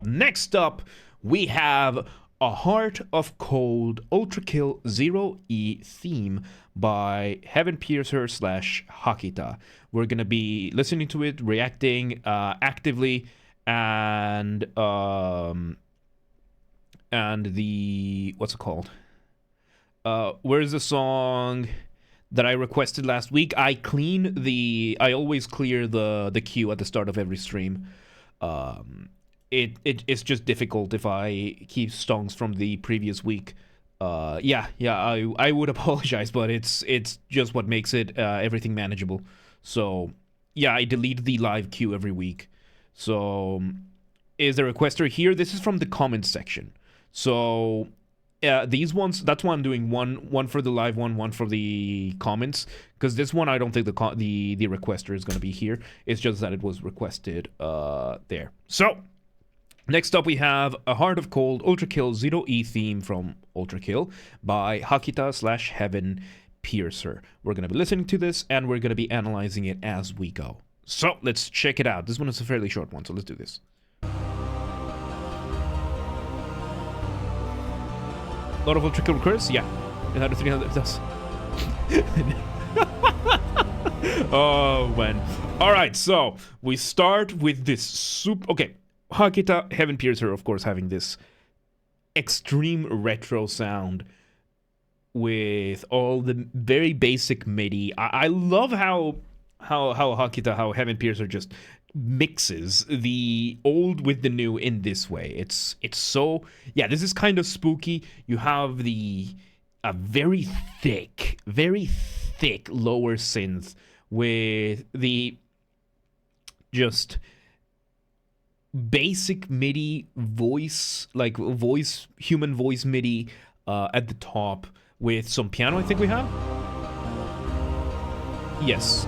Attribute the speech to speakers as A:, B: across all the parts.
A: Next up, we have A Heart of Cold Ultrakill 0E theme by Heaven Piercer / Hakita. We're going to be listening to it, reacting actively, and the, what's it called? Where's the song that I requested last week? I always clear the queue at the start of every stream. It's just difficult if I keep songs from the previous week. I would apologize, but it's just what makes it everything manageable. So yeah, I delete the live queue every week. So is the requester here? This is from the comments section. So these ones, that's why I'm doing one for the live one for the comments, because this one I don't think the requester is going to be here. It's just that it was requested there. So next up we have A Heart of Cold Ultrakill 0E theme from Ultrakill by Hakita / Heaven Piercer. We're going to be listening to this and we're going to be analyzing it as we go. So let's check it out. This one is a fairly short one, so let's do this. A lot of Ultrakill recurs? Yeah. It had a 300 does. Oh, man. Alright, so we start with this okay. Hakita, Heaven Piercer, of course, having this extreme retro sound with all the very basic MIDI. I love how Hakita, how Heaven Piercer just mixes the old with the new in this way. It's so, yeah, this is kind of spooky. You have a very thick lower synth with the just basic MIDI voice, like human voice MIDI at the top with some piano, I think we have. Yes.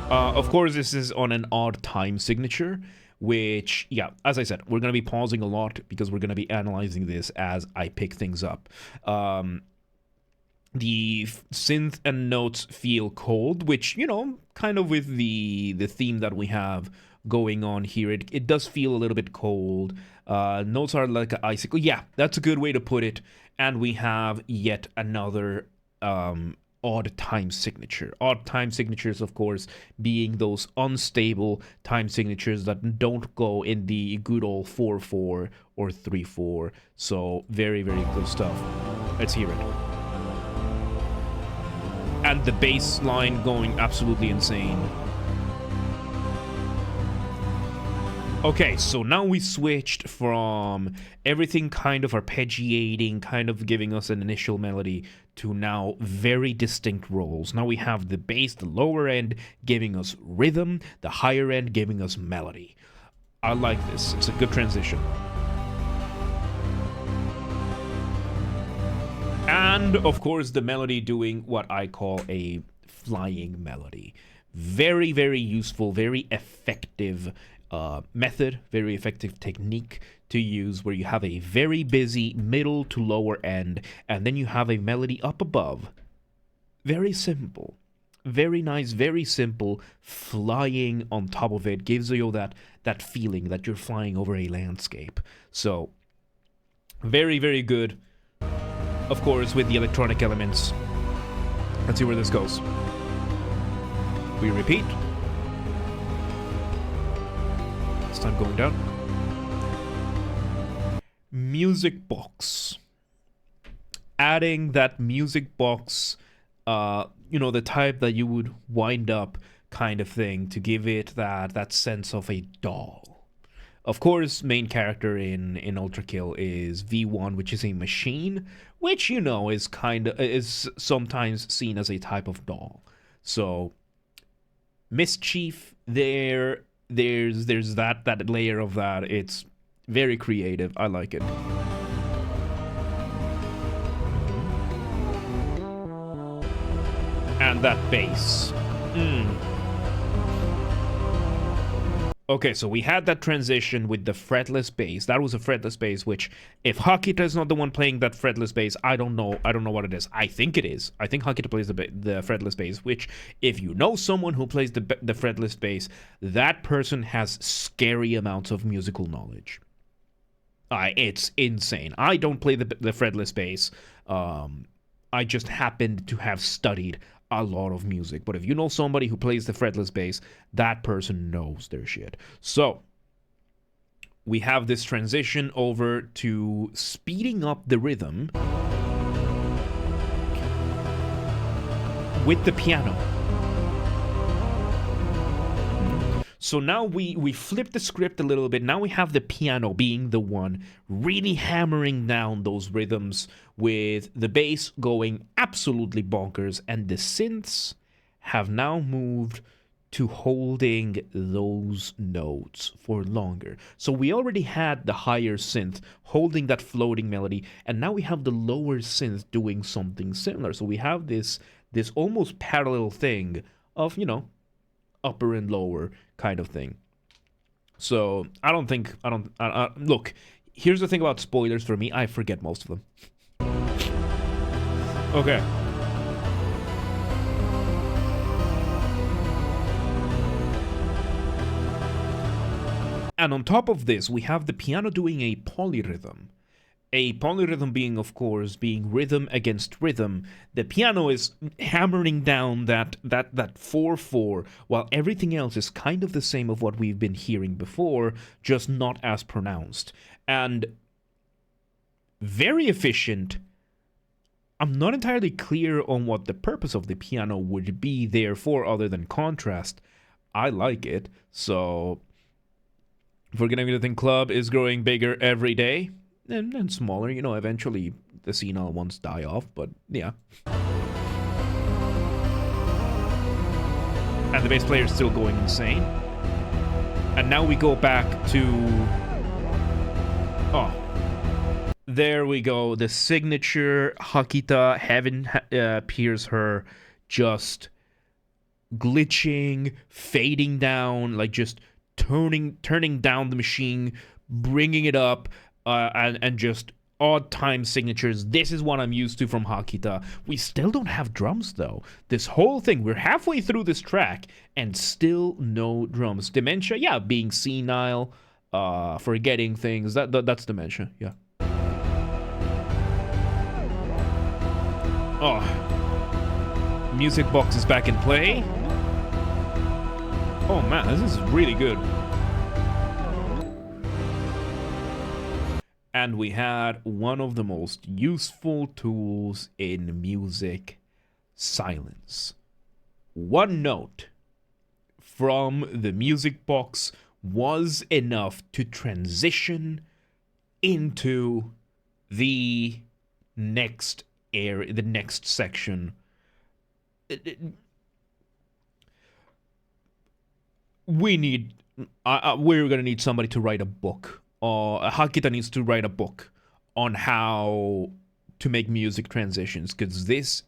A: Of course, this is on an odd time signature, which, yeah, as I said, we're going to be pausing a lot because we're going to be analyzing this as I pick things up. The synth and notes feel cold, which, you know, kind of with the theme that we have going on here, it does feel a little bit cold. Notes are like an icicle. Yeah, that's a good way to put it. And we have yet another odd time signature. Odd time signatures, of course, being those unstable time signatures that don't go in the good old 4/4 or 3/4. So very, very good stuff. Let's hear it. And the bass line going absolutely insane. Okay, so now we switched from everything kind of arpeggiating, kind of giving us an initial melody, to now very distinct roles. Now we have the bass, the lower end, giving us rhythm, the higher end giving us melody. I like this. It's a good transition. And, of course, the melody doing what I call a flying melody. Very, very useful, very effective method, very effective technique to use, where you have a very busy middle to lower end, and then you have a melody up above. Very simple. Very nice, very simple. Flying on top of it gives you that feeling that you're flying over a landscape. So, very, very good. Of course, with the electronic elements. Let's see where this goes. We repeat. This time going down. Music box. Adding that music box, you know, the type that you would wind up kind of thing, to give it that sense of a doll. Of course, main character in Ultrakill is V1, which is a machine, which, you know, is sometimes seen as a type of doll. So mischief there's that layer of that. It's very creative. I like it. And that bass. Okay, so we had that transition with the fretless bass. That was a fretless bass, which if Hakita is not the one playing that fretless bass, I don't know what it is. I think it is. I think Hakita plays the fretless bass, which if you know someone who plays the fretless bass, that person has scary amounts of musical knowledge. It's insane. I don't play the fretless bass. I just happened to have studied a lot of music. But if you know somebody who plays the fretless bass, that person knows their shit. So we have this transition over to speeding up the rhythm with the piano. So now we flip the script a little bit. Now we have the piano being the one really hammering down those rhythms, with the bass going absolutely bonkers, and the synths have now moved to holding those notes for longer. So we already had the higher synth holding that floating melody, and now we have the lower synth doing something similar. So we have this almost parallel thing of, you know, upper and lower kind of thing. So look, here's the thing about spoilers for me. I forget most of them. Okay. And on top of this, we have the piano doing a polyrhythm. A polyrhythm being, of course, being rhythm against rhythm. The piano is hammering down that 4/4, while everything else is kind of the same of what we've been hearing before, just not as pronounced. And very efficient. I'm not entirely clear on what the purpose of the piano would be there for other than contrast. I like it, so Forgetting Everything Club is growing bigger every day. And smaller, you know, eventually the senile ones die off, but yeah. And the bass player is still going insane. And now we go back to... Oh. There we go. The signature Hakita, heaven appears her, just glitching, fading down, like just turning down the machine, bringing it up, and just odd time signatures. This is what I'm used to from Hakita. We still don't have drums though. This whole thing, we're halfway through this track and still no drums. Dementia, yeah, being senile, forgetting things. That's dementia, yeah. Oh, music box is back in play. Oh man, this is really good. And we had one of the most useful tools in music, silence. One note from the music box was enough to transition into the next area, the next section. We're gonna need somebody to write a book. Hakita needs to write a book on how to make music transitions, because these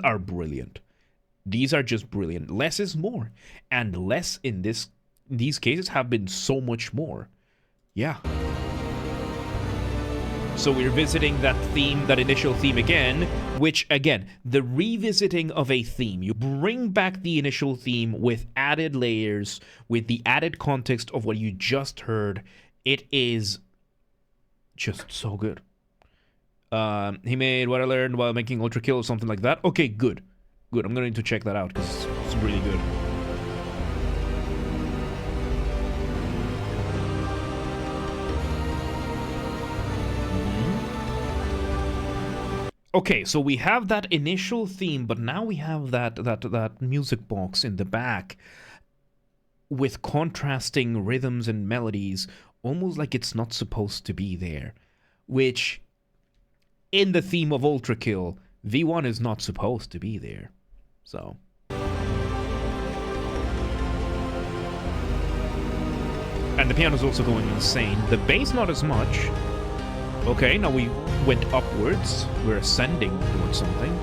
A: are brilliant. These are just brilliant. Less is more, and less in these cases have been so much more. Yeah. So we're visiting that theme, that initial theme again, which, again, the revisiting of a theme. You bring back the initial theme with added layers, with the added context of what you just heard. It is just so good. He made What I Learned While Making Ultrakill or something like that. Okay, good. Good, I'm going to check that out because it's really good. Okay, so we have that initial theme, but now we have that music box in the back with contrasting rhythms and melodies, almost like it's not supposed to be there. Which, in the theme of Ultrakill, V1 is not supposed to be there. So... And the piano's also going insane. The bass not as much. Okay, now we went upwards. We're ascending towards something.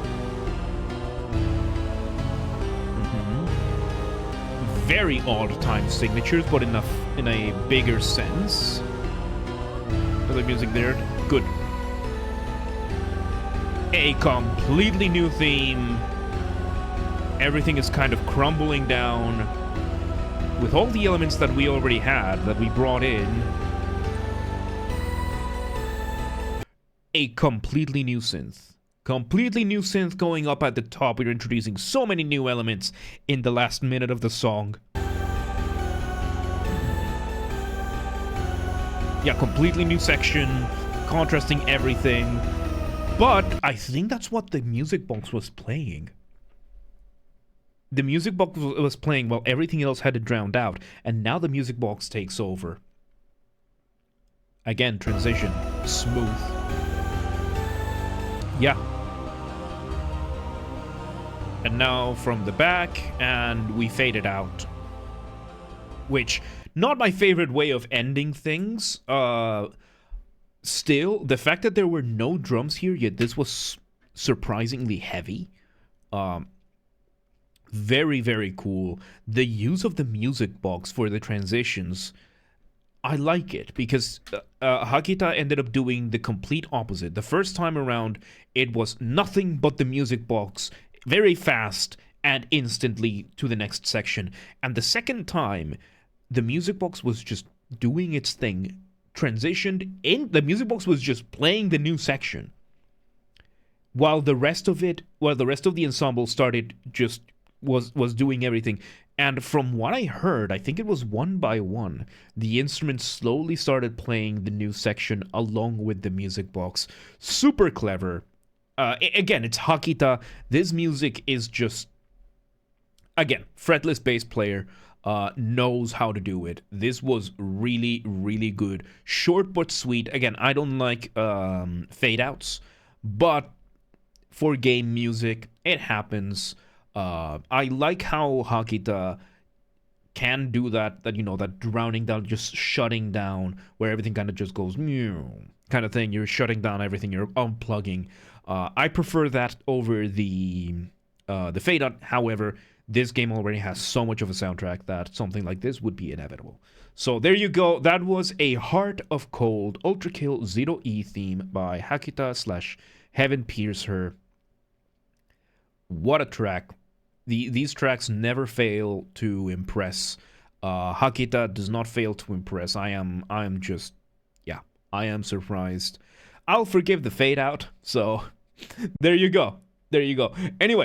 A: very odd time signatures, but in a bigger sense. The music there, good. A completely new theme. Everything is kind of crumbling down with all the elements that we already had, that we brought in. A completely new synth. Completely new synth going up at the top. We're introducing so many new elements in the last minute of the song. Yeah, completely new section, contrasting everything. But I think that's what the music box was playing. The music box was playing while everything else had it drowned out, and now the music box takes over. Again, transition, smooth. Yeah. And now from the back, and we fade it out. Which, not my favorite way of ending things. Still, the fact that there were no drums here, yet this was surprisingly heavy. Very, very cool. The use of the music box for the transitions, I like it, because Hakita ended up doing the complete opposite. The first time around, it was nothing but the music box, very fast, and instantly to the next section. And the second time, the music box was just doing its thing, transitioned in, the music box was just playing the new section. While the rest of the ensemble started just was doing everything. And from what I heard, I think it was one by one, the instruments slowly started playing the new section along with the music box. Super clever. Again, it's Hakita. This music is just, again, fretless bass player knows how to do it. This was really, really good. Short but sweet. Again, I don't like fade outs, but for game music, it happens. I like how Hakita can do that drowning down, just shutting down, where everything kind of just goes kind of thing. You're shutting down everything, you're unplugging. I prefer that over the fade out. However, this game already has so much of a soundtrack that something like this would be inevitable. So there you go. That was a Heart of Cold Ultrakill 0E theme by Hakita / Heaven Piercer. What a track. These tracks never fail to impress. Hakita does not fail to impress. I am surprised. I'll forgive the fade out. So there you go. Anyway,